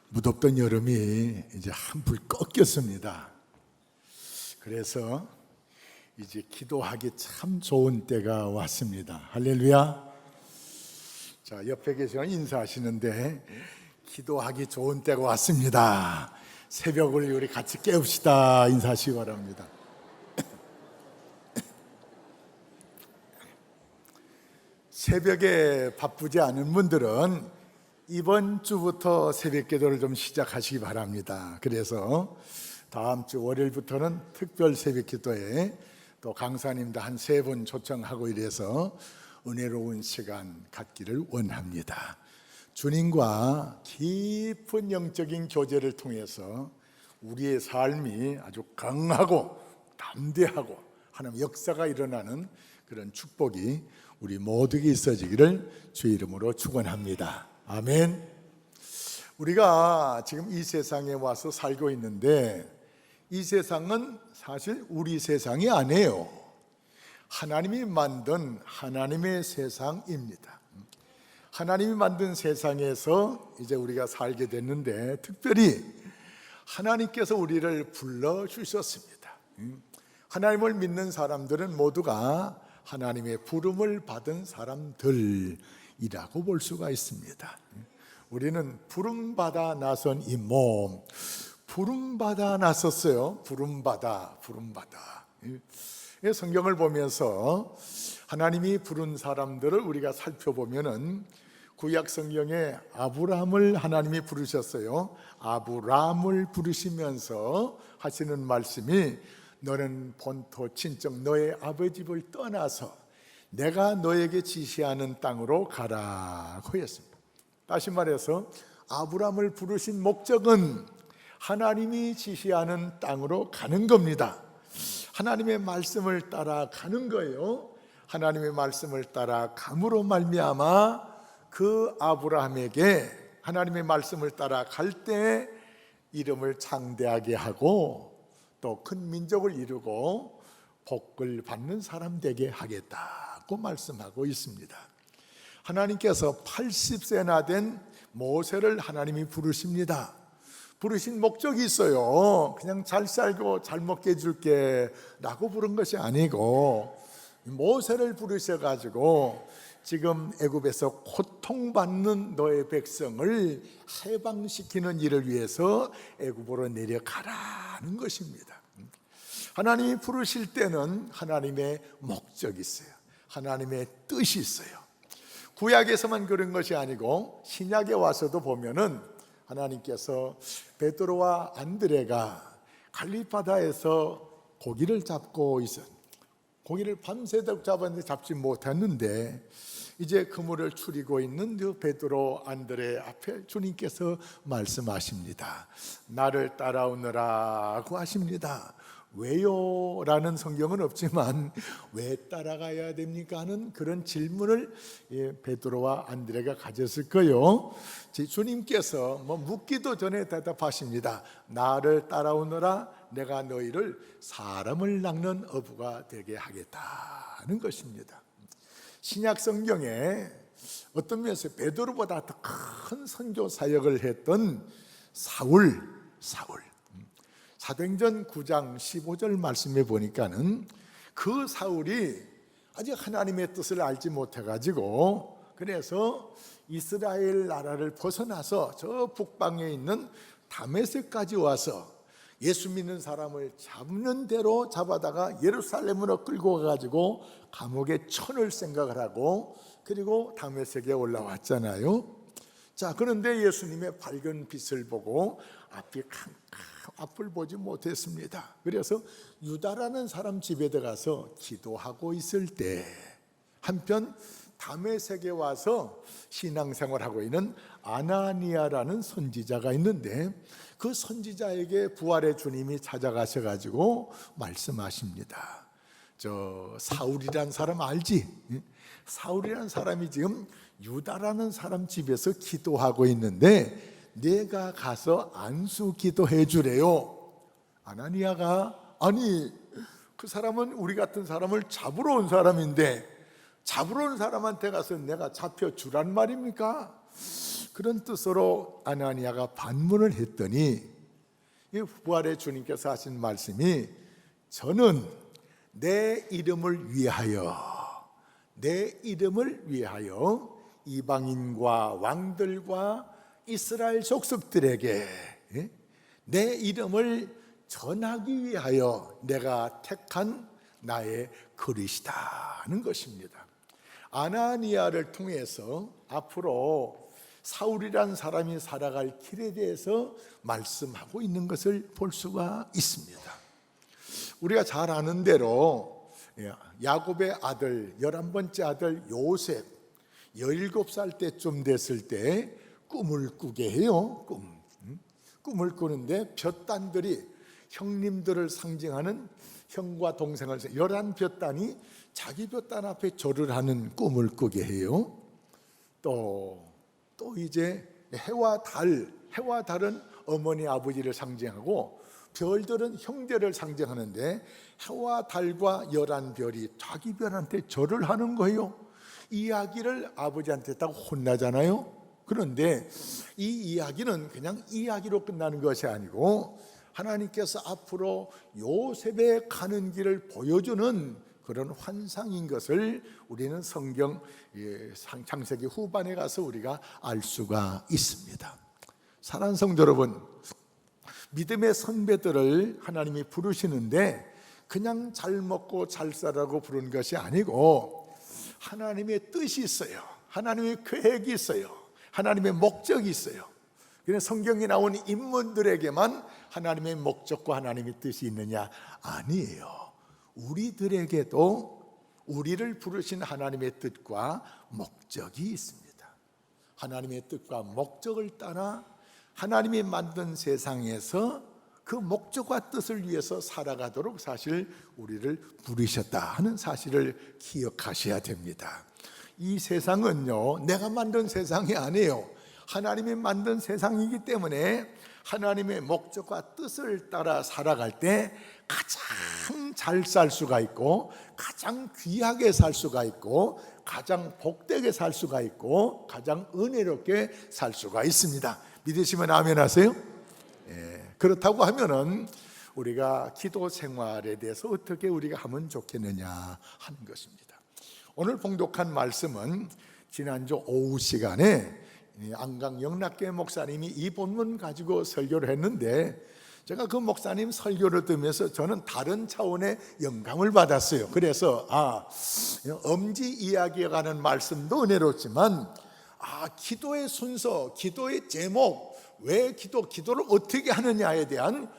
무덥던 여름이 이제 한풀 꺾였습니다. 그래서 이제 기도하기 참 좋은 때가 왔습니다. 할렐루야. 자, 옆에 계시면 인사하시는데 기도하기 좋은 때가 왔습니다. 새벽을 우리 같이 깨웁시다. 인사하시기 바랍니다. 새벽에 바쁘지 않은 분들은 이번 주부터 새벽 기도를 좀 시작하시기 바랍니다. 그래서 다음 주 월요일부터는 특별 새벽 기도에 또 강사님도 한 3분 초청하고 이래서 은혜로운 시간 갖기를 원합니다. 주님과 깊은 영적인 교제를 통해서 우리의 삶이 아주 강하고 담대하고 하나님 역사가 일어나는 그런 축복이 우리 모두에게 있어지기를 주의 이름으로 축원합니다. 아멘. 우리가 지금 이 세상에 와서 살고 있는데 이 세상은 사실 우리 세상이 아니에요. 하나님이 만든 하나님의 세상입니다. 하나님이 만든 세상에서 이제 우리가 살게 됐는데 특별히 하나님께서 우리를 불러주셨습니다. 하나님을 믿는 사람들은 모두가 하나님의 부름을 받은 사람들이라고 볼 수가 있습니다. 우리는 부름받아 나선 이 몸, 부름받아 나섰어요. 부름받아. 성경을 보면서 하나님이 부른 사람들을 우리가 살펴보면은 구약 성경에 아브라함을 하나님이 부르셨어요. 아브라함을 부르시면서 하시는 말씀이 너는 본토 친정 너의 아버지 집을 떠나서 내가 너에게 지시하는 땅으로 가라고 했습니다. 다시 말해서 아브라함을 부르신 목적은 하나님이 지시하는 땅으로 가는 겁니다. 하나님의 말씀을 따라 가는 거예요. 하나님의 말씀을 따라 감으로 말미암아 그 아브라함에게 하나님의 말씀을 따라 갈 때 이름을 창대하게 하고 또 큰 민족을 이루고 복을 받는 사람 되게 하겠다고 말씀하고 있습니다. 하나님께서 80세나 된 모세를 하나님이 부르십니다. 부르신 목적이 있어요. 그냥 잘 살고 잘 먹게 해줄게 라고 부른 것이 아니고 모세를 부르셔가지고 지금 애굽에서 고통받는 너의 백성을 해방시키는 일을 위해서 애굽으로 내려가라는 것입니다. 하나님이 부르실 때는 하나님의 목적이 있어요. 하나님의 뜻이 있어요. 구약에서만 그런 것이 아니고 신약에 와서도 보면은 하나님께서 베드로와 안드레가 갈릴바다에서 고기를 잡고 고기를 밤새도록 잡았는데 잡지 못했는데 이제 그물을 추리고 있는 그 베드로 안드레 앞에 주님께서 말씀하십니다. 나를 따라오너라고 하십니다. 왜요? 라는 성경은 없지만 왜 따라가야 됩니까? 하는 그런 질문을 베드로와 안드레가 가졌을 거예요. 주님께서 묻기도 전에 대답하십니다. 나를 따라오너라 내가 너희를 사람을 낚는 어부가 되게 하겠다는 것입니다. 신약 성경에 어떤 면에서 베드로보다 더 큰 선교 사역을 했던 사울 사도행전 9장 15절 말씀에 보니까는 그 사울이 아직 하나님의 뜻을 알지 못해가지고 그래서 이스라엘 나라를 벗어나서 저 북방에 있는 다메섹까지 와서 예수 믿는 사람을 잡는 대로 잡아다가 예루살렘으로 끌고 가가지고 감옥에 쳐넣을 생각을 하고 그리고 다메섹에 올라왔잖아요. 자, 그런데 예수님의 밝은 빛을 보고 앞을 보지 못했습니다. 그래서 유다라는 사람 집에 들어가서 기도하고 있을 때 한편 다메섹에 와서 신앙생활하고 있는 아나니아라는 선지자가 있는데 그 선지자에게 부활의 주님이 찾아가셔가지고 말씀하십니다. 저 사울이라는 사람 알지? 사울이라는 사람이 지금 유다라는 사람 집에서 기도하고 있는데 내가 가서 안수 기도해 주래요. 아나니아가 아니 그 사람은 우리 같은 사람을 잡으러 온 사람인데 잡으러 온 사람한테 가서 내가 잡혀주란 말입니까? 그런 뜻으로 아나니아가 반문을 했더니 이 부활의 주님께서 하신 말씀이 저는 내 이름을 위하여 이방인과 왕들과 이스라엘 족속들에게 내 이름을 전하기 위하여 내가 택한 나의 그릇이다는 것입니다. 아나니아를 통해서 앞으로 사울이란 사람이 살아갈 길에 대해서 말씀하고 있는 것을 볼 수가 있습니다. 우리가 잘 아는 대로 야곱의 아들 11번째 아들 요셉 17살 때쯤 됐을 때 꿈을 꾸게 해요. 꿈을 꾸는데 볕단들이 형님들을 상징하는 형과 동생을 11볕단이 자기 볕단 앞에 절을 하는 꿈을 꾸게 해요. 또 이제 해와 달은 어머니 아버지를 상징하고 별들은 형제를 상징하는데 해와 달과 11별이 자기 별한테 절을 하는 거예요. 이 이야기를 아버지한테 딱 혼나잖아요. 그런데 이 이야기는 그냥 이야기로 끝나는 것이 아니고 하나님께서 앞으로 요셉의 가는 길을 보여주는 그런 환상인 것을 우리는 성경 창세기 후반에 가서 우리가 알 수가 있습니다. 사랑하는 성도 여러분, 믿음의 선배들을 하나님이 부르시는데 그냥 잘 먹고 잘 살라고 부르는 것이 아니고 하나님의 뜻이 있어요. 하나님의 계획이 있어요. 하나님의 목적이 있어요. 그래서 성경에 나온 인물들에게만 하나님의 목적과 하나님의 뜻이 있느냐? 아니에요. 우리들에게도 우리를 부르신 하나님의 뜻과 목적이 있습니다. 하나님의 뜻과 목적을 따라 하나님이 만든 세상에서 그 목적과 뜻을 위해서 살아가도록 사실 우리를 부르셨다 하는 사실을 기억하셔야 됩니다. 이 세상은요, 내가 만든 세상이 아니에요. 하나님이 만든 세상이기 때문에 하나님의 목적과 뜻을 따라 살아갈 때 가장 잘 살 수가 있고 가장 귀하게 살 수가 있고 가장 복되게 살 수가 있고 가장 은혜롭게 살 수가 있습니다. 믿으시면 아멘 하세요? 그렇다고 하면은 우리가 기도 생활에 대해서 어떻게 우리가 하면 좋겠느냐 하는 것입니다. 오늘 봉독한 말씀은 지난주 오후 시간에 안강 영락교회 목사님이 이 본문 가지고 설교를 했는데 제가 그 목사님 설교를 들으면서 저는 다른 차원의 영감을 받았어요. 그래서 엄지 이야기에 관한 말씀도 은혜롭지만 기도의 순서, 기도의 제목, 왜 기도를 어떻게 하느냐에 대한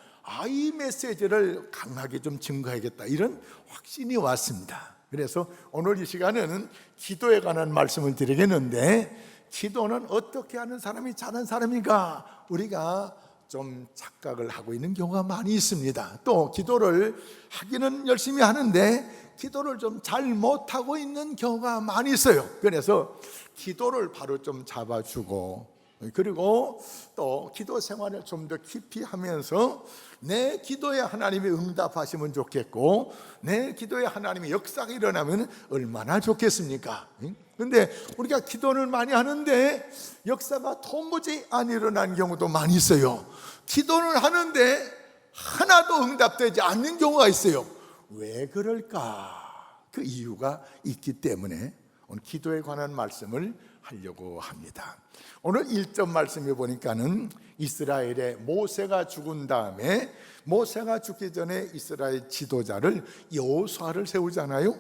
이 메시지를 강하게 좀 증거해야겠다 이런 확신이 왔습니다. 그래서 오늘 이 시간에는 기도에 관한 말씀을 드리겠는데 기도는 어떻게 하는 사람이 잘하는 사람인가 우리가 좀 착각을 하고 있는 경우가 많이 있습니다. 또 기도를 하기는 열심히 하는데 기도를 좀 잘 못하고 있는 경우가 많이 있어요. 그래서 기도를 바로 좀 잡아주고 그리고 또 기도 생활을 좀 더 깊이 하면서 내 기도에 하나님이 응답하시면 좋겠고 내 기도에 하나님의 역사가 일어나면 얼마나 좋겠습니까? 그런데 우리가 기도를 많이 하는데 역사가 도무지 안 일어나는 경우도 많이 있어요. 기도를 하는데 하나도 응답되지 않는 경우가 있어요. 왜 그럴까? 그 이유가 있기 때문에 오늘 기도에 관한 말씀을 하려고 합니다. 오늘 1점 말씀에 보니까는 이스라엘의 모세가 죽은 다음에 모세가 죽기 전에 이스라엘 지도자를 여호수아를 세우잖아요.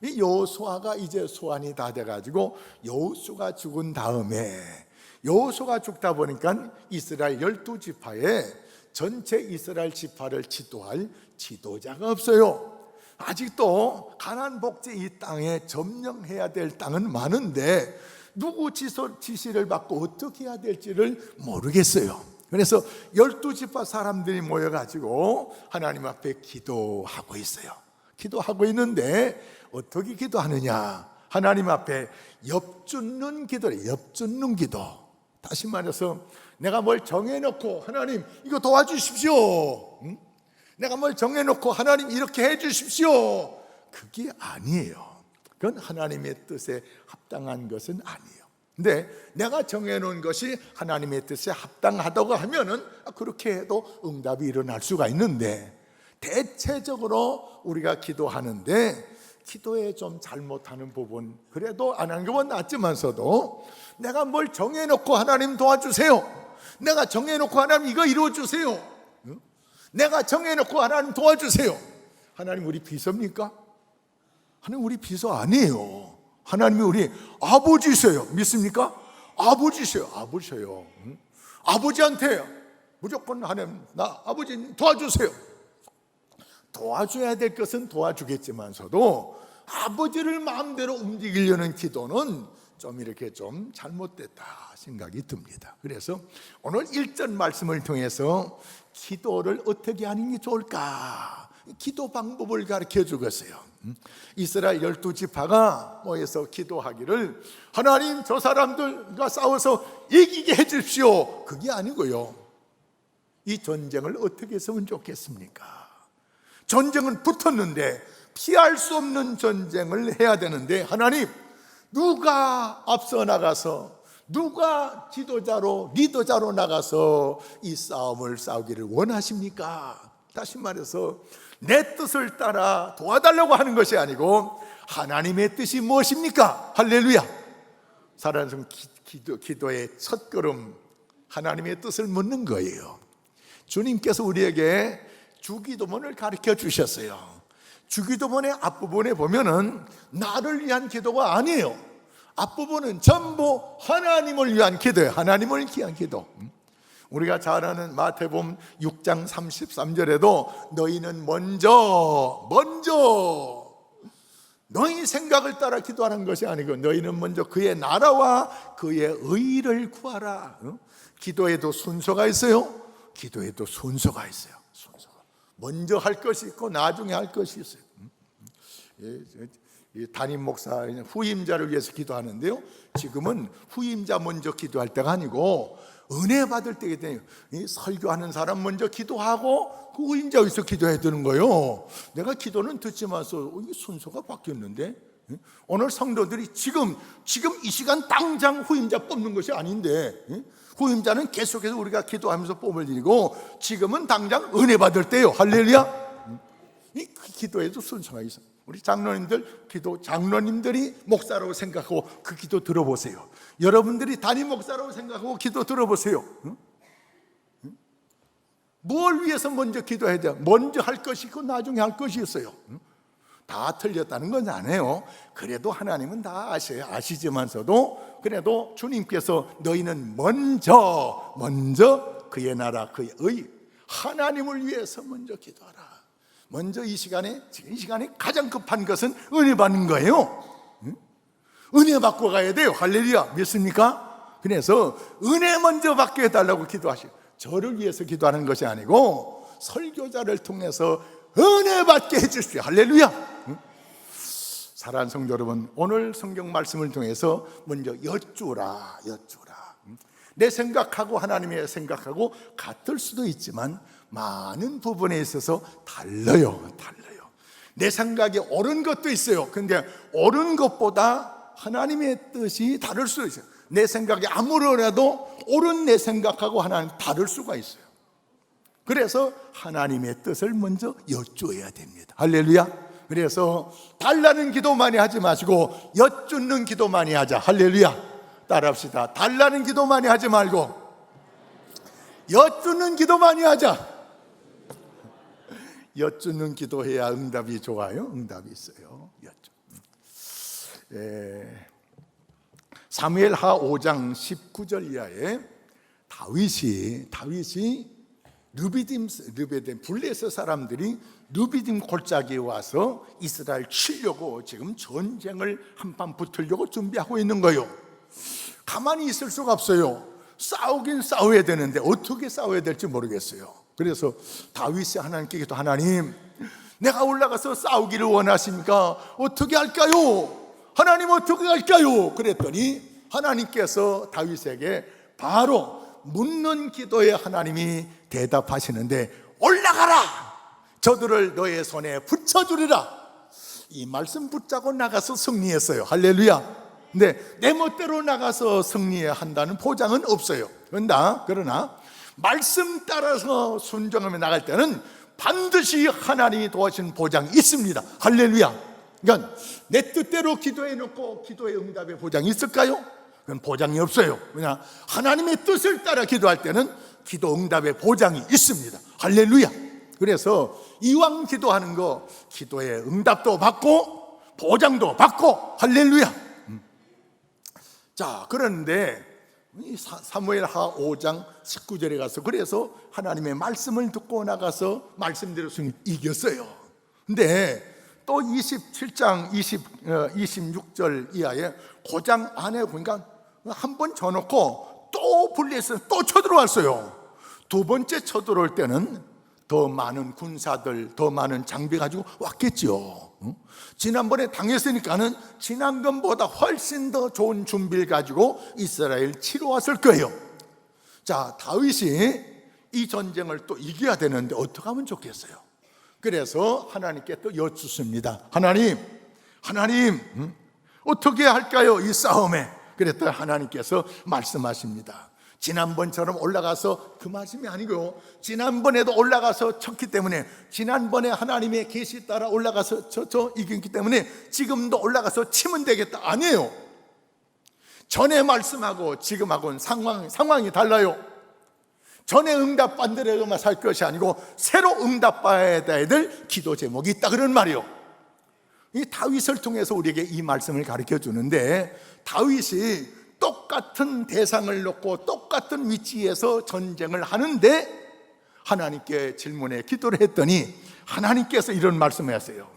이 여호수아가 이제 소환이 다 돼가지고 여호수아가 죽은 다음에 여호수아가 죽다 보니까 이스라엘 12지파에 전체 이스라엘 지파를 지도할 지도자가 없어요. 아직도 가나안 복지 이 땅에 점령해야 될 땅은 많은데 누구 지시를 받고 어떻게 해야 될지를 모르겠어요. 그래서 12지파 사람들이 모여가지고 하나님 앞에 기도하고 있어요. 기도하고 있는데 어떻게 기도하느냐? 하나님 앞에 엽죽는 기도래. 엽죽는 기도. 다시 말해서 내가 뭘 정해놓고 하나님 이거 도와주십시오. 내가 뭘 정해놓고 하나님 이렇게 해주십시오. 그게 아니에요. 그건 하나님의 뜻에 합당한 것은 아니에요. 근데 내가 정해놓은 것이 하나님의 뜻에 합당하다고 하면은 그렇게 해도 응답이 일어날 수가 있는데, 대체적으로 우리가 기도하는데 기도에 좀 잘못하는 부분, 그래도 안 하는 것은 낫지만서도 내가 뭘 정해놓고 하나님 도와주세요, 내가 정해놓고 하나님 이거 이루어주세요, 내가 정해놓고 하나님 도와주세요. 하나님 우리 비서입니까? 하나님 우리 비서 아니에요. 하나님이 우리 아버지세요. 믿습니까? 아버지세요. 아버지세요. 아버지한테 무조건 하나님 나 아버지 도와주세요. 도와줘야 될 것은 도와주겠지만서도 아버지를 마음대로 움직이려는 기도는 좀 이렇게 좀 잘못됐다 생각이 듭니다. 그래서 오늘 1절 말씀을 통해서 기도를 어떻게 하는 게 좋을까, 기도 방법을 가르쳐 주겠어요. 이스라엘 12지파가 모여서 기도하기를 하나님 저 사람들과 싸워서 이기게 해 주십시오, 그게 아니고요, 이 전쟁을 어떻게 했으면 좋겠습니까? 전쟁은 붙었는데 피할 수 없는 전쟁을 해야 되는데, 하나님 누가 앞서 나가서 누가 지도자로 리더자로 나가서 이 싸움을 싸우기를 원하십니까? 다시 말해서 내 뜻을 따라 도와달라고 하는 것이 아니고 하나님의 뜻이 무엇입니까? 할렐루야. 사랑하는 기도의 첫 걸음, 하나님의 뜻을 묻는 거예요. 주님께서 우리에게 주기도문을 가르쳐 주셨어요. 주기도문의 앞부분에 보면은 나를 위한 기도가 아니에요. 앞부분은 전부 하나님을 위한 기도예요. 하나님을 위한 기도. 우리가 잘 아는 마태복음 6장 33절에도 너희는 먼저 너희 생각을 따라 기도하는 것이 아니고 너희는 먼저 그의 나라와 그의 의를 구하라. 기도에도 순서가 있어요. 기도에도 순서가 있어요. 순서가. 먼저 할 것이 있고 나중에 할 것이 있어요. 담임 목사 후임자를 위해서 기도하는데요, 지금은 후임자 먼저 기도할 때가 아니고 은혜 받을 때기 때문에 설교하는 사람 먼저 기도하고 그 후임자 위해서 기도해야 되는 거예요. 내가 기도는 듣지만서 순서가 바뀌었는데, 오늘 성도들이 지금 이 시간 당장 후임자 뽑는 것이 아닌데, 후임자는 계속해서 우리가 기도하면서 뽑을 일이고 지금은 당장 은혜 받을 때요. 할렐루야. 이 기도에도 순서가 있어요. 우리 장로님들 장로님들이 목사라고 생각하고 그 기도 들어보세요. 여러분들이 담임 목사라고 생각하고 기도 들어보세요. 뭘 위해서 먼저 기도해야 돼요? 먼저 할 것이 있고 나중에 할 것이 있어요. 다 틀렸다는 건 아니에요. 그래도 하나님은 다 아셔요. 아시지만서도 그래도 주님께서 너희는 먼저 그의 나라 그의 의 하나님을 위해서 먼저 기도하라. 먼저 이 시간에 가장 급한 것은 은혜 받는 거예요. 은혜 받고 가야 돼요. 할렐루야. 믿습니까? 그래서 은혜 먼저 받게 해달라고 기도하시고, 저를 위해서 기도하는 것이 아니고 설교자를 통해서 은혜 받게 해주십시오. 할렐루야. 사랑하는 성도 여러분, 오늘 성경 말씀을 통해서 먼저 여쭈라. 내 생각하고 하나님의 생각하고 같을 수도 있지만 많은 부분에 있어서 달라요. 내 생각이 옳은 것도 있어요. 근데 옳은 것보다 하나님의 뜻이 다를 수 있어요. 내 생각이 아무래도 옳은 내 생각하고 하나님 다를 수가 있어요. 그래서 하나님의 뜻을 먼저 여쭈어야 됩니다. 할렐루야. 그래서 달라는 기도 많이 하지 마시고 여쭈는 기도 많이 하자. 할렐루야. 따라합시다. 달라는 기도 많이 하지 말고 여쭈는 기도 많이 하자. 여쭈는 기도해야 응답이 좋아요. 응답이 있어요. 사무엘하 5장 19절 이하에 다윗이 르비딤 블레셋 사람들이 르비딤 골짜기에 와서 이스라엘 치려고 지금 전쟁을 한판 붙으려고 준비하고 있는 거예요. 가만히 있을 수가 없어요. 싸우긴 싸워야 되는데 어떻게 싸워야 될지 모르겠어요. 그래서 다윗이 하나님께 기도, 하나님 내가 올라가서 싸우기를 원하십니까? 어떻게 할까요? 하나님 어떻게 할까요? 그랬더니 하나님께서 다윗에게 바로 묻는 기도에 하나님이 대답하시는데, 올라가라! 저들을 너의 손에 붙여주리라. 이 말씀 붙잡고 나가서 승리했어요. 할렐루야. 근데 내 멋대로 나가서 승리해야 한다는 보장은 없어요. 그러나 말씀 따라서 순종하며 나갈 때는 반드시 하나님이 도와주신 보장이 있습니다. 할렐루야. 그러니까 내 뜻대로 기도해 놓고 기도의 응답의 보장이 있을까요? 그건 보장이 없어요. 왜냐? 하나님의 뜻을 따라 기도할 때는 기도 응답의 보장이 있습니다. 할렐루야. 그래서 이왕 기도하는 거 기도의 응답도 받고 보장도 받고, 할렐루야. 자, 그런데 사무엘하 5장 19절에 가서 그래서 하나님의 말씀을 듣고 나가서 말씀대로 이겼어요. 근데 또 27장 26절 이하에 고장 안에 보니까 한 번 쳐놓고 또 분리해서 또 쳐들어왔어요. 두 번째 쳐들어올 때는 더 많은 군사들, 더 많은 장비 가지고 왔겠죠. 지난번에 당했으니까는 지난번보다 훨씬 더 좋은 준비를 가지고 이스라엘 치러 왔을 거예요. 자, 다윗이 이 전쟁을 또 이겨야 되는데 어떻게 하면 좋겠어요? 그래서 하나님께 또 여쭙습니다. 하나님, 어떻게 할까요? 이 싸움에. 그랬더니 하나님께서 말씀하십니다. 지난번처럼 올라가서 그 말씀이 아니고, 지난번에도 올라가서 쳤기 때문에, 지난번에 하나님의 계시 따라 올라가서 이겼기 때문에 지금도 올라가서 치면 되겠다, 아니에요. 전에 말씀하고 지금하고는 상황이 달라요. 전에 응답받은 대로만 살 것이 아니고 새로 응답받아야 될 기도 제목이 있다, 그런 말이요. 이 다윗을 통해서 우리에게 이 말씀을 가르쳐 주는데, 다윗이 똑같은 대상을 놓고 똑같은 위치에서 전쟁을 하는데 하나님께 질문에 기도를 했더니 하나님께서 이런 말씀을 하세요.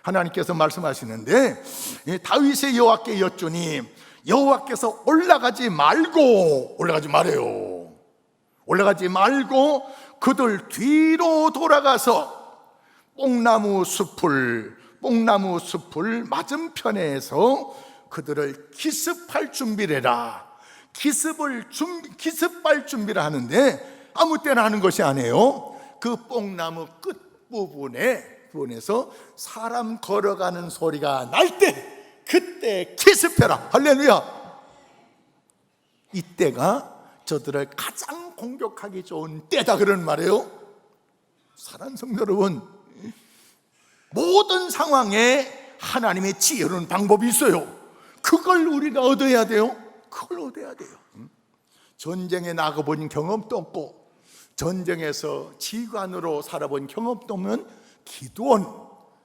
하나님께서 말씀하시는데, 다윗의 여호와께 여쭈니 여호와께서 올라가지 말고 그들 뒤로 돌아가서 뽕나무 숲을 맞은편에서 그들을 기습할 준비를 해라. 기습할 준비를 하는데 아무 때나 하는 것이 아니에요. 그 뽕나무 끝부분에서 사람 걸어가는 소리가 날 때 그때 기습해라. 할렐루야. 이때가 저들을 가장 공격하기 좋은 때다, 그런 말이에요. 사랑하는 성도 여러분, 모든 상황에 하나님의 지혜로운 방법이 있어요. 그걸 우리가 얻어야 돼요. 전쟁에 나가본 경험도 없고 전쟁에서 지휘관으로 살아본 경험도 없는 기드온,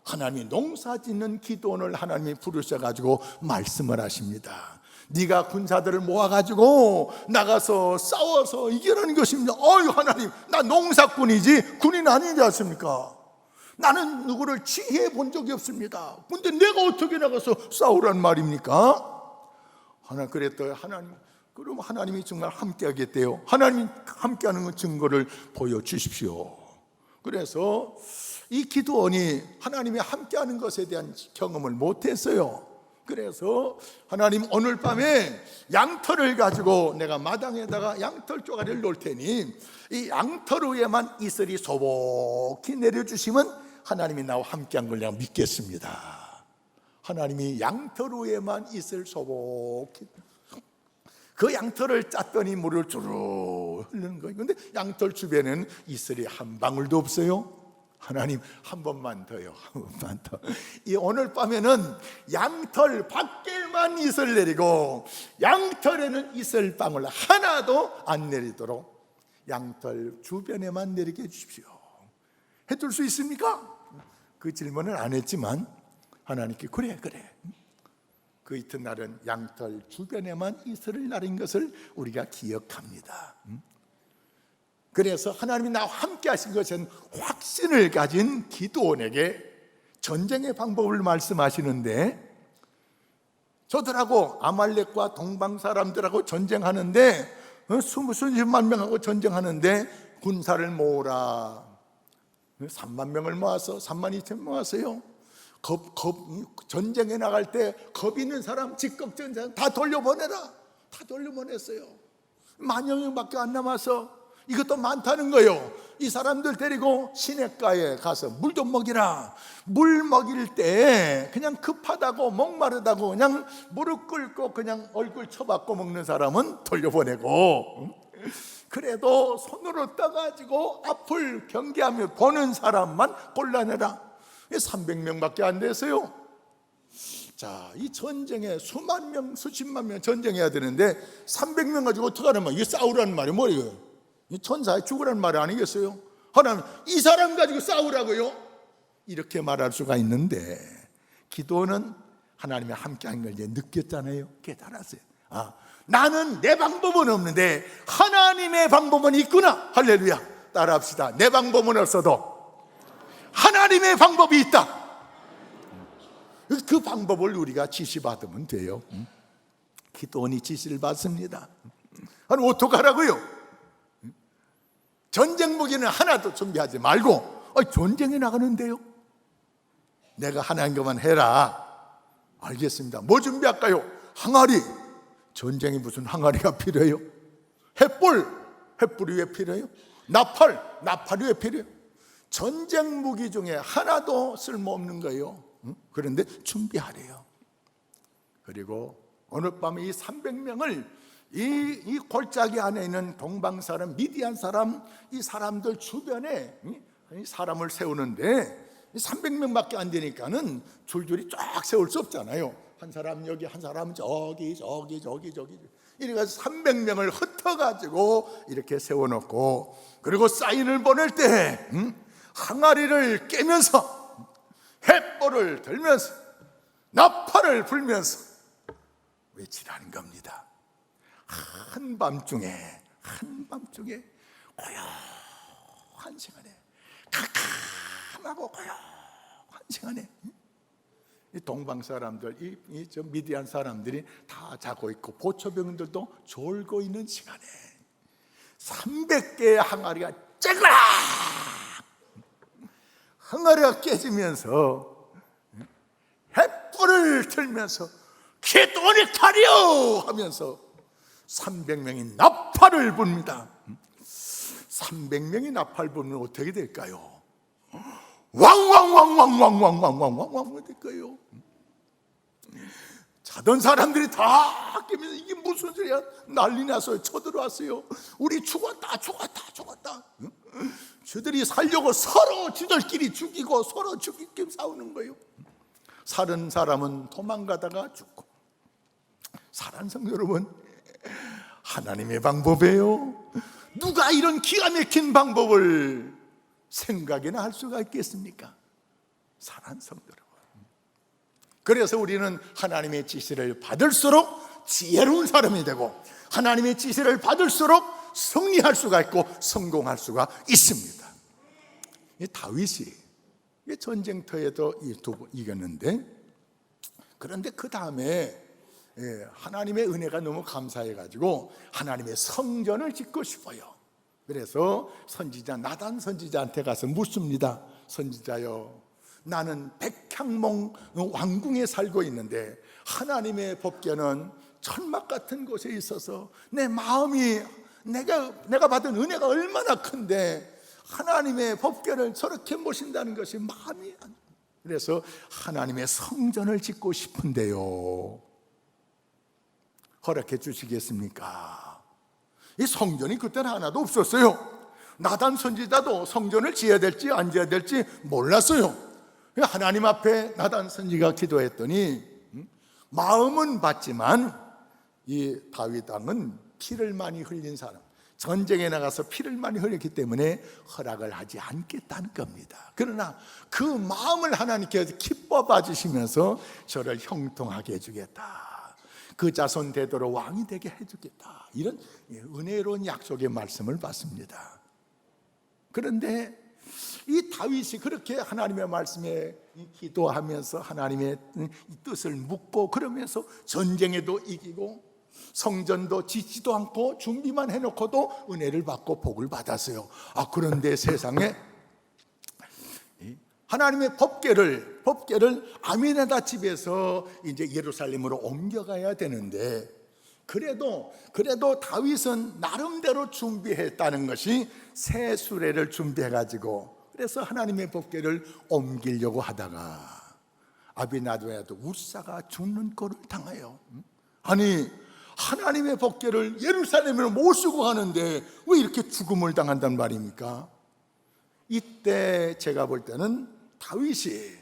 하나님이 농사짓는 기드온을 하나님이 부르셔가지고 말씀을 하십니다. 네가 군사들을 모아가지고 나가서 싸워서 이겨라는 것입니다. 하나님, 나 농사꾼이지 군인 아니지 않습니까? 나는 누구를 지휘해 본 적이 없습니다. 근데 내가 어떻게 나가서 싸우란 말입니까? 그랬더니 그럼 하나님이 정말 함께 하겠대요. 하나님이 함께 하는 증거를 보여주십시오. 그래서 이 기드온이 하나님이 함께 하는 것에 대한 경험을 못했어요. 그래서 하나님, 오늘 밤에 양털을 가지고 내가 마당에다가 양털 쪼가리를 놓을 테니 이 양털 위에만 이슬이 소복히 내려주시면 하나님이 나와 함께한 걸 내가 믿겠습니다. 하나님이 양털 위에만 이슬 소복히, 그 양털을 짰더니 물을 주르 흐르는 거예요. 근데 양털 주변에는 이슬이 한 방울도 없어요. 하나님, 한 번만 더요. 이 오늘 밤에는 양털 밖에만 이슬 내리고 양털에는 이슬 방울 하나도 안 내리도록 양털 주변에만 내리게 해주십시오. 해줄 수 있습니까? 그 질문을 안 했지만 하나님께 그래 그 이튿날은 양털 주변에만 이슬을 나린 것을 우리가 기억합니다. 그래서 하나님이 나와 함께 하신 것은 확신을 가진 기드온에게 전쟁의 방법을 말씀하시는데, 저들하고 아말렉과 동방 사람들하고 전쟁하는데 수십만 명하고 전쟁하는데 군사를 모으라. 3만 명을 모아서 3만 2천 모았어요. 전쟁에 나갈 때 겁 있는 사람, 직급전 사람 다 돌려보내라. 다 돌려보냈어요. 10,000명밖에 안 남아서 이것도 많다는 거예요. 이 사람들 데리고 시냇가에 가서 물 좀 먹이라. 물 먹일 때 그냥 급하다고 목마르다고 그냥 무릎 꿇고 그냥 얼굴 쳐박고 먹는 사람은 돌려보내고, 그래도 손으로 떠가지고 앞을 경계하며 보는 사람만 골라내라. 300명밖에 안 됐어요. 자, 이 전쟁에 수만 명, 수십만 명 전쟁해야 되는데 300명 가지고 어떡하란 말이에요? 이게 싸우라는 말이 뭐예요? 천사에 죽으라는 말이 아니겠어요? 하나님, 이 사람 가지고 싸우라고요? 이렇게 말할 수가 있는데, 기도는 하나님이 함께한 걸 이제 느꼈잖아요. 깨달았어요. 나는 내 방법은 없는데 하나님의 방법은 있구나. 할렐루야. 따라합시다. 내 방법은 없어도 하나님의 방법이 있다. 그 방법을 우리가 지시받으면 돼요. 기도원이 지시를 받습니다. 아니, 어떡하라고요? 전쟁 무기는 하나도 준비하지 말고, 전쟁에 나가는데요? 내가 하나인 것만 해라. 알겠습니다. 뭐 준비할까요? 항아리. 전쟁에 무슨 항아리가 필요해요? 횃불이 왜 필요해요? 나팔이 왜 필요해요? 전쟁 무기 중에 하나도 쓸모없는 거예요. 그런데 준비하래요. 그리고 어느 밤에 이 300명을 이 골짜기 안에 있는 동방 사람, 미디안 사람, 이 사람들 주변에 사람을 세우는데 300명밖에 안 되니까는 줄줄이 쫙 세울 수 없잖아요. 한 사람 여기, 한 사람 저기 이래가지고 300명을 흩어가지고 이렇게 세워놓고, 그리고 사인을 보낼 때 항아리를 깨면서 횃불을 들면서 나팔을 불면서 외치라는 겁니다. 한밤중에 고요한 시간에, 캄캄하고 고요한 시간에 이 동방 사람들, 저 미디안 사람들이 다 자고 있고 보초병들도 졸고 있는 시간에 300개의 항아리가 쨍그락, 항아리가 깨지면서 횃불을 들면서 기도원이 타리오 하면서 300명이 나팔을 붑니다. 300명이 나팔 불면 어떻게 될까요? 왕왕왕왕왕왕왕왕왕왕 될까요? 자던 사람들이 다 깨면서 이게 무슨 소리야? 난리 나서 쳐들어왔어요. 우리 죽었다. 저들이 살려고 서로 지들끼리 죽이고 서로 죽이고 싸우는 거예요. 살은 사람은 도망가다가 죽고, 사랑하는 성도 여러분, 하나님의 방법이에요. 누가 이런 기가 막힌 방법을 생각이나 할 수가 있겠습니까? 사랑하는 성도 여러분, 그래서 우리는 하나님의 지시를 받을수록 지혜로운 사람이 되고, 하나님의 지시를 받을수록 승리할 수가 있고 성공할 수가 있습니다. 다윗이 전쟁터에도 이겼는데, 그런데 그 다음에 하나님의 은혜가 너무 감사해가지고 하나님의 성전을 짓고 싶어요. 그래서 선지자 나단 선지자한테 가서 묻습니다. 선지자요, 나는 백향몽 왕궁에 살고 있는데 하나님의 법궤는 천막 같은 곳에 있어서 내 마음이, 내가 받은 은혜가 얼마나 큰데 하나님의 법궤를 저렇게 모신다는 것이 마음이 안. 그래서 하나님의 성전을 짓고 싶은데요, 허락해 주시겠습니까? 이 성전이 그때는 하나도 없었어요. 나단 선지자도 성전을 지어야 될지 안 지어야 될지 몰랐어요. 하나님 앞에 나단 선지가 기도했더니 마음은 받지만 이 다윗 왕은 피를 많이 흘린 사람, 전쟁에 나가서 피를 많이 흘렸기 때문에 허락을 하지 않겠다는 겁니다. 그러나 그 마음을 하나님께서 기뻐 봐주시면서 저를 형통하게 해주겠다, 그 자손 대대로 왕이 되게 해주겠다, 이런 은혜로운 약속의 말씀을 받습니다. 그런데 이 다윗이 그렇게 하나님의 말씀에 기도하면서 하나님의 뜻을 묻고, 그러면서 전쟁에도 이기고 성전도 짓지도 않고 준비만 해놓고도 은혜를 받고 복을 받았어요. 그런데 세상에 하나님의 법궤를 아미나답 집에서 이제 예루살렘으로 옮겨가야 되는데, 그래도 다윗은 나름대로 준비했다는 것이 새 수레를 준비해가지고 그래서 하나님의 법궤를 옮기려고 하다가 아비나답도 우사가 죽는 꼴을 당해요. 아니, 하나님의 법궤를 예루살렘으로 모시고 가는데 왜 이렇게 죽음을 당한단 말입니까? 이때 제가 볼 때는 다윗이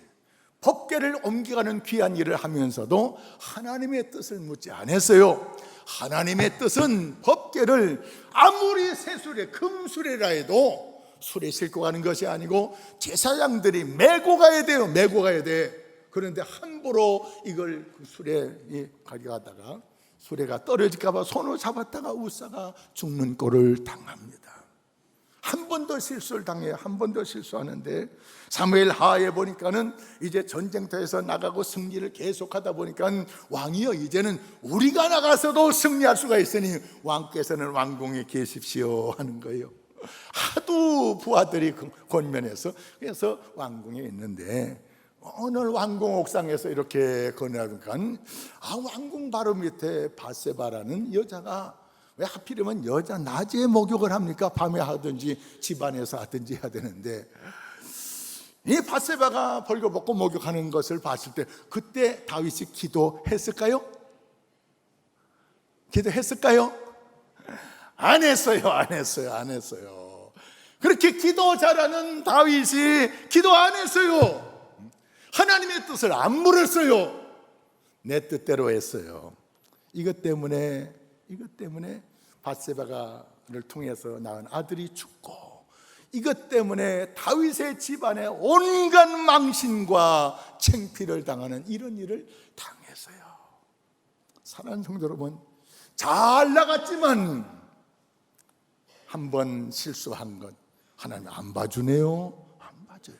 법궤를 옮겨가는 귀한 일을 하면서도 하나님의 뜻을 묻지 않았어요. 하나님의 뜻은 법궤를 아무리 새수레, 금수레라 해도 수레 싣고 가는 것이 아니고 제사장들이 메고 가야 돼요. 메고 가야 돼. 그런데 함부로 이걸 그 수레에 가져가다가 수레가 떨어질까 봐 손을 잡았다가 우사가 죽는 꼴을 당합니다. 한 번 더 실수를 당해요. 한 번 더 실수하는데 사무엘 하에 보니까는 이제 전쟁터에서 나가고 승리를 계속하다 보니까 왕이여, 이제는 우리가 나가서도 승리할 수가 있으니 왕께서는 왕궁에 계십시오 하는 거예요. 하도 부하들이 권면해서 그래서 왕궁에 있는데 오늘 왕궁 옥상에서 이렇게 건너니까 왕궁 바로 밑에 바세바라는 여자가, 왜 하필이면 여자 낮에 목욕을 합니까? 밤에 하든지 집안에서 하든지 해야 되는데 이 바세바가 벌거벗고 목욕하는 것을 봤을 때 그때 다윗이 기도했을까요? 기도했을까요? 안 했어요. 안 했어요. 그렇게 기도 잘하는 다윗이 기도 안 했어요. 하나님의 뜻을 안 물었어요. 내 뜻대로 했어요. 이것 때문에 바세바를 통해서 낳은 아들이 죽고, 이것 때문에 다윗의 집안에 온갖 망신과 창피를 당하는 이런 일을 당했어요. 사랑하는 성도 여러분, 잘 나갔지만 한 번 실수한 것 하나님 안 봐주네요. 안 봐줘요.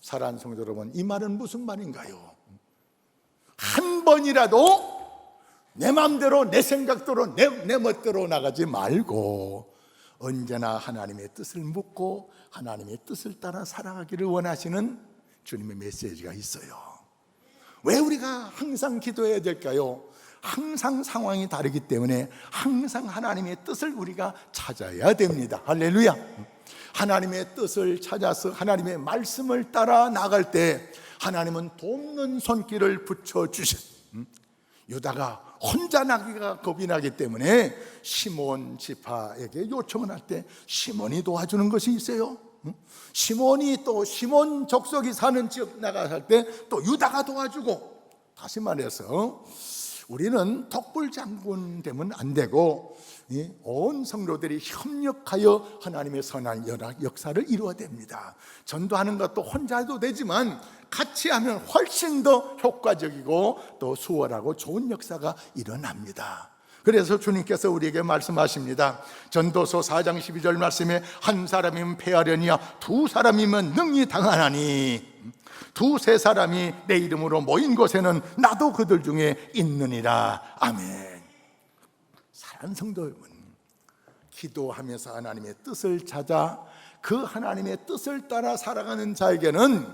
사랑하는 성도 여러분, 이 말은 무슨 말인가요? 한 번이라도 내 마음대로, 내 생각대로, 내 멋대로 나가지 말고 언제나 하나님의 뜻을 묻고 하나님의 뜻을 따라 살아가기를 원하시는 주님의 메시지가 있어요. 왜 우리가 항상 기도해야 될까요? 항상 상황이 다르기 때문에 항상 하나님의 뜻을 우리가 찾아야 됩니다. 할렐루야. 하나님의 뜻을 찾아서 하나님의 말씀을 따라 나갈 때 하나님은 돕는 손길을 붙여주셨어요. 유다가 혼자 나기가 겁이 나기 때문에 시몬 지파에게 요청을 할 때 시몬이 도와주는 것이 있어요. 시몬이 또 시몬 족속이 사는 지역 나갈 때 또 유다가 도와주고, 다시 말해서 우리는 덕불장군 되면 안 되고 온 성도들이 협력하여 하나님의 선한 역사를 이루어야 됩니다. 전도하는 것도 혼자 해도 되지만 같이 하면 훨씬 더 효과적이고 또 수월하고 좋은 역사가 일어납니다. 그래서 주님께서 우리에게 말씀하십니다. 전도서 4장 12절 말씀에 한 사람이면 패하려니와 두 사람이면 능히 당하나니 두세 사람이 내 이름으로 모인 곳에는 나도 그들 중에 있느니라. 아멘. 사랑하는 성도 여러분, 기도하면서 하나님의 뜻을 찾아 그 하나님의 뜻을 따라 살아가는 자에게는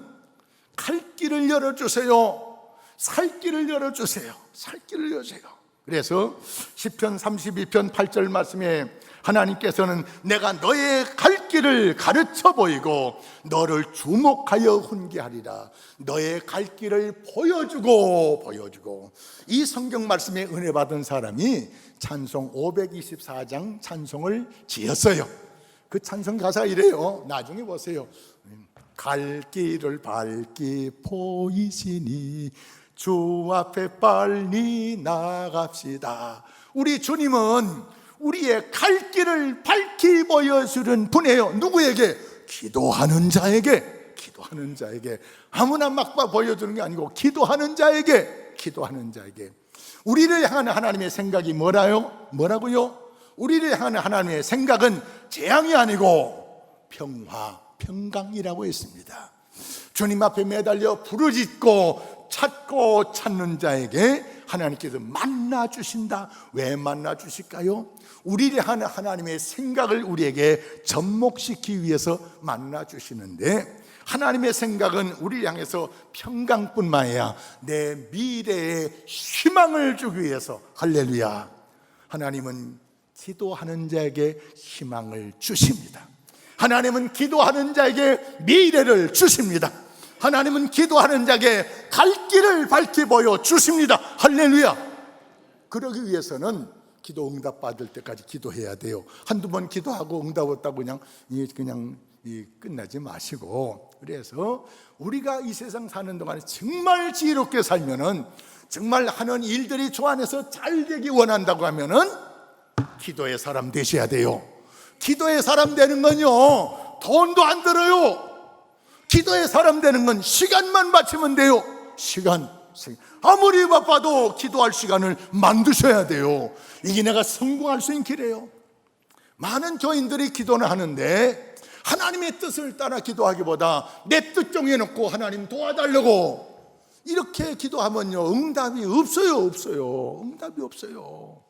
갈 길을 열어주세요. 살 길을 열어주세요. 살 길을 열어주세요. 그래서 시편 32편 8절 말씀에 하나님께서는 내가 너의 갈 길을 가르쳐 보이고 너를 주목하여 훈계하리라. 너의 갈 길을 보여주고 이 성경 말씀에 은혜 받은 사람이 찬송 524장 찬송을 지었어요. 그 찬송 가사가 이래요. 나중에 보세요. 갈 길을 밝히 보이시니 주 앞에 빨리 나갑시다. 우리 주님은 우리의 갈 길을 밝히 보여주는 분이에요. 누구에게? 기도하는 자에게. 기도하는 자에게. 아무나 막 보여주는 게 아니고 기도하는 자에게. 기도하는 자에게. 우리를 향한 하나님의 생각이 뭐라고요? 우리를 향한 하나님의 생각은 재앙이 아니고 평화, 평강이라고 했습니다. 주님 앞에 매달려 부르짖고 찾고 찾는 자에게 하나님께서 만나 주신다. 왜 만나 주실까요? 우리를 향한 하나님의 생각을 우리에게 접목시키기 위해서 만나 주시는데, 하나님의 생각은 우리를 향해서 평강뿐만 아니라 내 미래에 희망을 주기 위해서, 할렐루야, 하나님은 기도하는 자에게 희망을 주십니다. 하나님은 기도하는 자에게 미래를 주십니다. 하나님은 기도하는 자에게 갈 길을 밝히 보여 주십니다. 할렐루야. 그러기 위해서는 기도 응답 받을 때까지 기도해야 돼요. 한두 번 기도하고 응답 없다고 그냥 끝나지 마시고, 그래서 우리가 이 세상 사는 동안에 정말 지혜롭게 살면은, 정말 하는 일들이 주 안에서 잘 되기 원한다고 하면은 기도의 사람 되셔야 돼요. 기도의 사람 되는 건요, 돈도 안 들어요. 기도의 사람 되는 건 시간만 바치면 돼요. 시간. 아무리 바빠도 기도할 시간을 만드셔야 돼요. 이게 내가 성공할 수 있는 길이에요. 많은 교인들이 기도는 하는데 하나님의 뜻을 따라 기도하기보다 내 뜻 정해놓고 하나님 도와달라고 이렇게 기도하면요, 응답이 없어요. 응답이 없어요.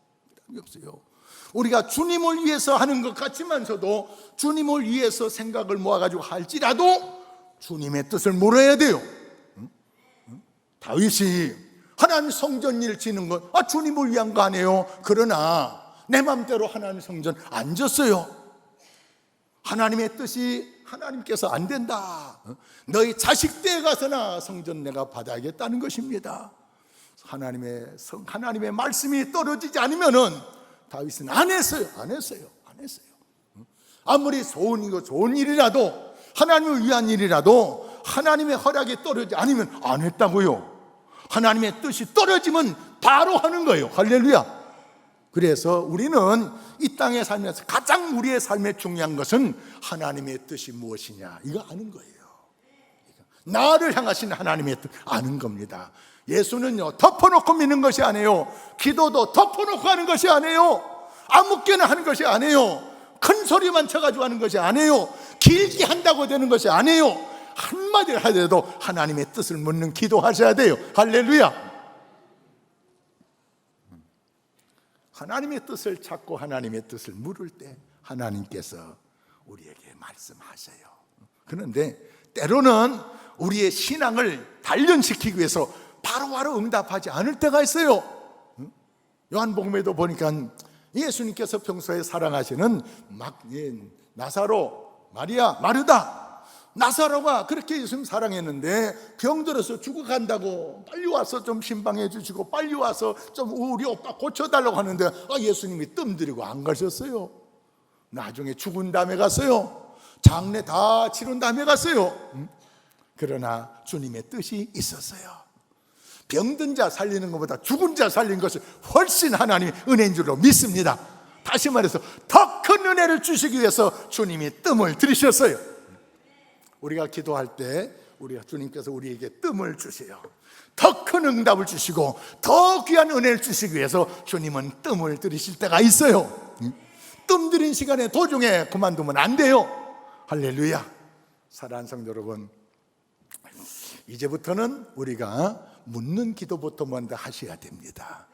우리가 주님을 위해서 하는 것 같지만서도 주님을 위해서 생각을 모아가지고 할지라도 주님의 뜻을 물어야 돼요. 다윗이 하나님 성전 일 지는 건 주님을 위한 거 아니에요. 그러나 내 맘대로 하나님 성전 안 졌어요. 하나님의 뜻이 하나님께서 안 된다. 너희 자식 때에 가서나 성전 내가 받아야겠다는 것입니다. 하나님의 말씀이 떨어지지 않으면은 다윗은 안 했어요. 아무리 좋은 일이라도, 하나님을 위한 일이라도 하나님의 허락이 떨어지지 않으면 안 했다고요. 하나님의 뜻이 떨어지면 바로 하는 거예요. 할렐루야. 그래서 우리는 이 땅에 살면서 가장 우리의 삶에 중요한 것은 하나님의 뜻이 무엇이냐, 이거 아는 거예요. 나를 향하신 하나님의 뜻 아는 겁니다. 예수는요, 덮어놓고 믿는 것이 아니에요. 기도도 덮어놓고 하는 것이 아니에요. 아무렇게나 하는 것이 아니에요. 큰 소리만 쳐가지고 하는 것이 아니에요. 길게 한다고 되는 것이 아니에요. 한마디를 하더라도 하나님의 뜻을 묻는 기도하셔야 돼요. 할렐루야. 하나님의 뜻을 찾고 하나님의 뜻을 물을 때 하나님께서 우리에게 말씀하셔요. 그런데 때로는 우리의 신앙을 단련시키기 위해서 바로바로 응답하지 않을 때가 있어요. 요한복음에도 보니까 예수님께서 평소에 사랑하시는 나사로, 마리아, 마르다, 나사로가 그렇게 예수님 사랑했는데 병들어서 죽어간다고 빨리 와서 좀 신방해 주시고 빨리 와서 좀 우리 오빠 고쳐달라고 하는데 예수님이 뜸들이고 안 가셨어요. 나중에 죽은 다음에 갔어요. 장례 다 치른 다음에 갔어요. 그러나 주님의 뜻이 있었어요. 병든 자 살리는 것보다 죽은 자 살리는 것이 훨씬 하나님의 은혜인 줄로 믿습니다. 다시 말해서 더 큰 은혜를 주시기 위해서 주님이 뜸을 들이셨어요. 우리가 기도할 때 주님께서 우리에게 뜸을 주세요. 더 큰 응답을 주시고 더 귀한 은혜를 주시기 위해서 주님은 뜸을 들이실 때가 있어요. 뜸 들인 시간에 도중에 그만두면 안 돼요. 할렐루야. 사랑하는 성도 여러분, 이제부터는 우리가 묻는 기도부터 먼저 하셔야 됩니다.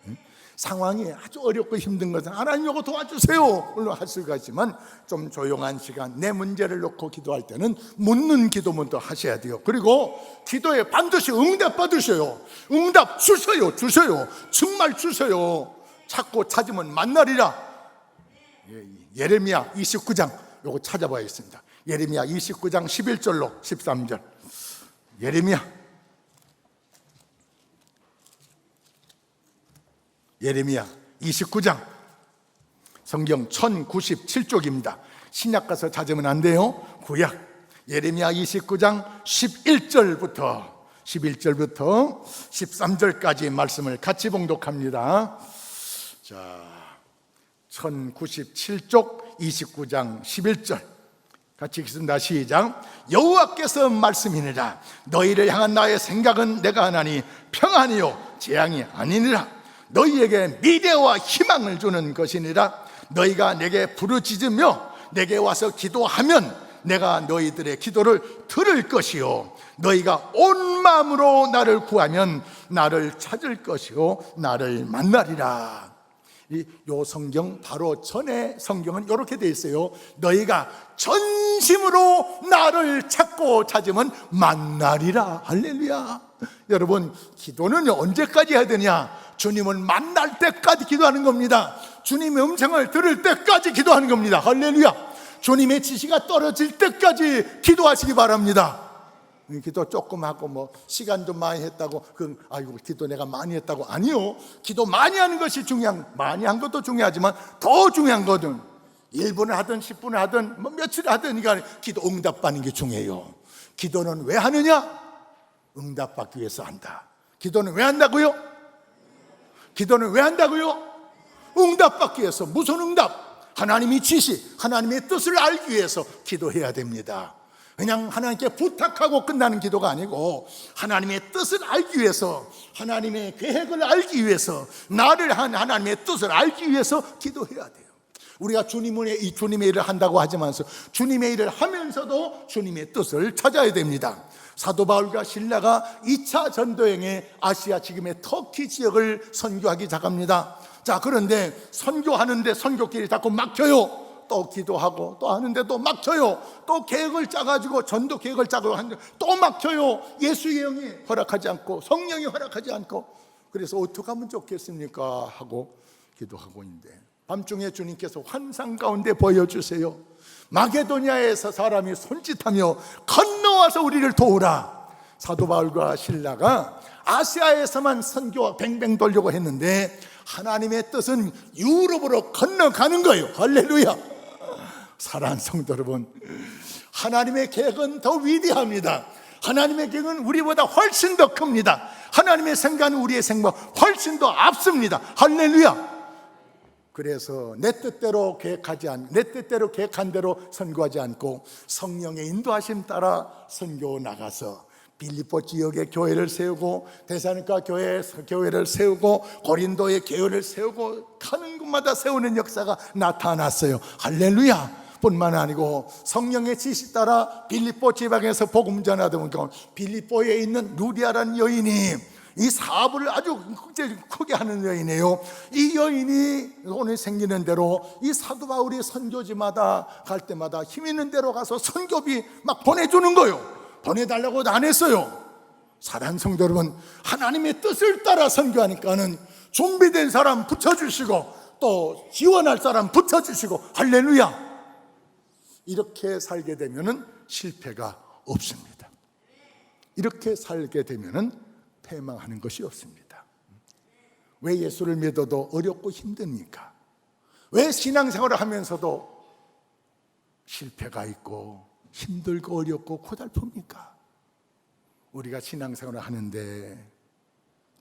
상황이 아주 어렵고 힘든 것은 하나님 이거 도와주세요 물론 할 수가 있지만, 좀 조용한 시간 내 문제를 놓고 기도할 때는 묻는 기도 먼저 하셔야 돼요. 그리고 기도에 반드시 응답 받으셔요. 응답 주셔요. 정말 주셔요. 찾고 찾으면 만나리라. 예레미야 29장 요거 찾아봐야겠습니다. 예레미야 29장 11절로 13절. 예레미야 29장, 성경 1097쪽입니다. 신약 가서 찾으면 안 돼요. 구약 예레미야 29장 11절부터 13절까지 말씀을 같이 봉독합니다. 자, 1097쪽 29장 11절 같이 읽습니다. 시작. 여호와께서 말씀이니라. 너희를 향한 나의 생각은 내가 하나니 평안이요 재앙이 아니니라. 너희에게 미래와 희망을 주는 것이니라. 너희가 내게 부르짖으며 내게 와서 기도하면 내가 너희들의 기도를 들을 것이요 너희가 온 마음으로 나를 구하면 나를 찾을 것이요 나를 만나리라. 요 성경 바로 전에 성경은 이렇게 돼 있어요. 너희가 전심으로 나를 찾으면 만나리라. 할렐루야. 여러분, 기도는 언제까지 해야 되냐? 주님은 만날 때까지 기도하는 겁니다. 주님의 음성을 들을 때까지 기도하는 겁니다. 할렐루야. 주님의 지시가 떨어질 때까지 기도하시기 바랍니다. 기도 조금 하고 시간 좀 많이 했다고 아이고 기도 내가 많이 했다고, 아니요. 기도 많이 하는 것이 많이 한 것도 중요하지만 더 중요한 것은 1분을 하든 10분을 하든 며칠을 하든 기도 응답받는 게 중요해요. 기도는 왜 하느냐? 응답받기 위해서 한다. 기도는 왜 한다고요? 응답받기 위해서. 무슨 응답? 하나님의 지시, 하나님의 뜻을 알기 위해서 기도해야 됩니다. 그냥 하나님께 부탁하고 끝나는 기도가 아니고 하나님의 뜻을 알기 위해서, 하나님의 계획을 알기 위해서, 나를 한 하나님의 뜻을 알기 위해서 기도해야 돼요. 우리가 주님의 일을 한다고 하지만서 주님의 일을 하면서도 주님의 뜻을 찾아야 됩니다. 사도 바울과 실라가 2차 전도행에 아시아, 지금의 터키 지역을 선교하기 시작합니다. 자, 그런데 선교하는데 선교길이 자꾸 막혀요. 또 기도하고 또 하는데 또 막혀요. 또 계획을 짜가지고 전도 계획을 짜고 하는데 또 막혀요. 예수의 영이 허락하지 않고, 성령이 허락하지 않고. 그래서 어떻게 하면 좋겠습니까? 하고 기도하고 있는데 밤중에 주님께서 환상 가운데 보여주세요. 마게도냐에서 사람이 손짓하며 건너와서 우리를 도우라. 사도 바울과 실라가 아시아에서만 선교 뱅뱅 돌려고 했는데 하나님의 뜻은 유럽으로 건너가는 거예요. 할렐루야. 사랑하는 성도 여러분, 하나님의 계획은 더 위대합니다. 하나님의 계획은 우리보다 훨씬 더 큽니다. 하나님의 생각은 우리의 생각보다 훨씬 더 앞섭니다. 할렐루야. 그래서 내 뜻대로 계획한 대로 선교하지 않고 성령의 인도하심 따라 선교 나가서 빌립보 지역에 교회를 세우고, 데살로니가 교회를 세우고, 고린도에 교회를 세우고, 가는 곳마다 세우는 역사가 나타났어요. 할렐루야. 뿐만 아니고 성령의 지시 따라 빌립보 지방에서 복음 전하다 보니까 빌립보에 있는 루디아라는 여인이, 이 사업을 아주 크게 하는 여인이에요. 이 여인이 오늘 생기는 대로 이 사도 바울이 선교지마다 갈 때마다 힘 있는 대로 가서 선교비 막 보내주는 거예요. 보내달라고도 안 했어요. 사랑하는 성도 여러분, 하나님의 뜻을 따라 선교하니까는 준비된 사람 붙여주시고 또 지원할 사람 붙여주시고, 할렐루야. 이렇게 살게 되면은 실패가 없습니다. 이렇게 살게 되면은 패망하는 것이 없습니다. 왜 예수를 믿어도 어렵고 힘듭니까? 왜 신앙생활을 하면서도 실패가 있고 힘들고 어렵고 고달픕니까? 우리가 신앙생활을 하는데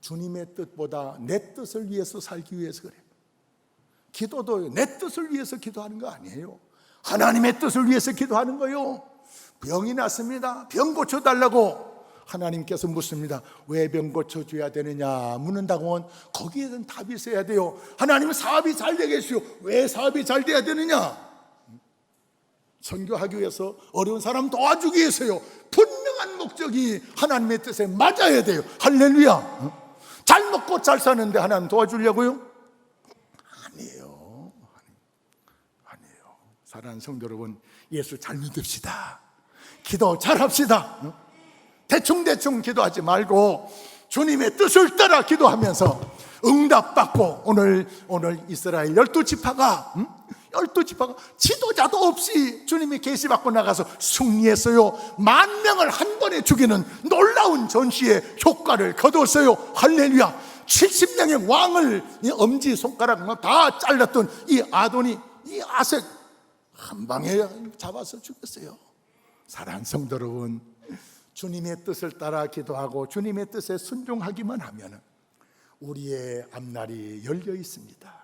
주님의 뜻보다 내 뜻을 위해서 살기 위해서 그래요. 기도도 내 뜻을 위해서 기도하는 거 아니에요. 하나님의 뜻을 위해서 기도하는 거예요. 병이 났습니다. 병 고쳐달라고 하나님께서 묻습니다. 왜 병 고쳐줘야 되느냐 묻는다고 하면 거기에 대한 답이 있어야 돼요. 하나님은 사업이 잘 되게 해주시오. 왜 사업이 잘 돼야 되느냐? 선교하기 위해서, 어려운 사람 도와주기 위해서요. 분명한 목적이 하나님의 뜻에 맞아야 돼요. 할렐루야. 잘 먹고 잘 사는데 하나님 도와주려고요? 아니에요. 사랑하는 성도 여러분, 예수 잘 믿읍시다. 기도 잘 합시다. 대충 기도하지 말고 주님의 뜻을 따라 기도하면서 응답받고, 오늘 이스라엘 12지파가 지도자도 없이 주님이 계시받고 나가서 승리했어요. 10,000명을 한 번에 죽이는 놀라운 전시의 효과를 거두었어요. 할렐루야. 70명의 왕을 엄지손가락 다 잘랐던 이 아도니, 이 아색 한 방에 잡아서 죽였어요. 사랑하는 성도 여러분, 주님의 뜻을 따라 기도하고 주님의 뜻에 순종하기만 하면 우리의 앞날이 열려 있습니다.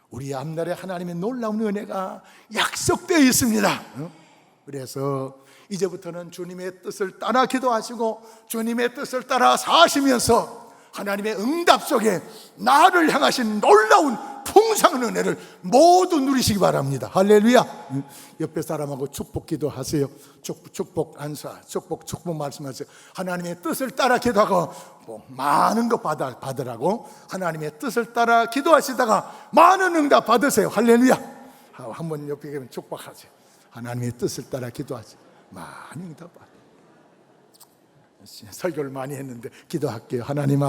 우리의 앞날에 하나님의 놀라운 은혜가 약속되어 있습니다. 그래서 이제부터는 주님의 뜻을 따라 기도하시고 주님의 뜻을 따라 사시면서 하나님의 응답 속에 나를 향하신 놀라운 풍성한 은혜를 모두 누리시기 바랍니다. 할렐루야. 옆에 사람하고 축복 기도하세요. 축복 안사, 축복 말씀하세요. 하나님의 뜻을 따라 기도하고 많은 거 받으라고 하나님의 뜻을 따라 기도하시다가 많은 응답 받으세요. 할렐루야. 한번 옆에 계면 축복하세요. 하나님의 뜻을 따라 기도하세요. 많은 응답 받으세요. 설교를 많이 했는데 기도할게요. 하나님